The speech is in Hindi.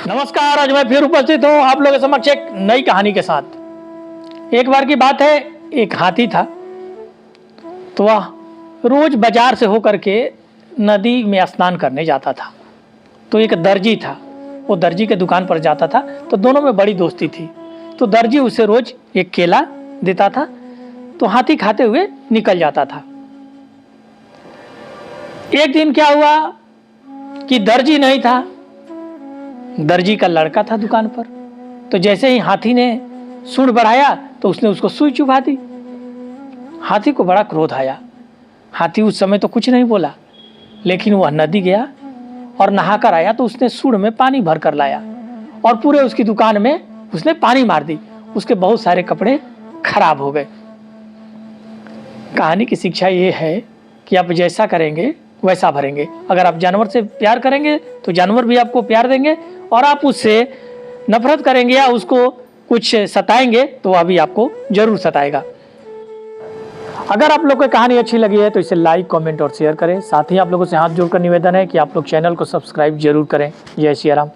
नमस्कार, आज मैं फिर उपस्थित हूँ आप लोगों के समक्ष एक नई कहानी के साथ। एक बार की बात है, एक हाथी था। तो वह रोज बाजार से होकर के नदी में स्नान करने जाता था। तो एक दर्जी था, वो दर्जी के दुकान पर जाता था। तो दोनों में बड़ी दोस्ती थी। तो दर्जी उसे रोज एक केला देता था, तो हाथी खाते हुए निकल जाता था। एक दिन क्या हुआ कि दर्जी नहीं था, दर्जी का लड़का था दुकान पर। तो जैसे ही हाथी ने सूंड बढ़ाया तो उसने उसको सुई चुभा दी। हाथी को बड़ा क्रोध आया। हाथी उस समय तो कुछ नहीं बोला, लेकिन वह नदी गया और नहाकर आया तो उसने सूंड में पानी भर कर लाया और पूरे उसकी दुकान में उसने पानी मार दी। उसके बहुत सारे कपड़े खराब हो गए। कहानी की शिक्षा ये है कि आप जैसा करेंगे वैसा भरेंगे। अगर आप जानवर से प्यार करेंगे तो जानवर भी आपको प्यार देंगे, और आप उससे नफरत करेंगे या उसको कुछ सताएंगे तो वह भी आपको जरूर सताएगा। अगर आप लोग को कहानी अच्छी लगी है तो इसे लाइक, कमेंट और शेयर करें। साथ ही आप लोगों से हाथ जोड़कर निवेदन है कि आप लोग चैनल को सब्सक्राइब जरूर करें। जय श्री राम।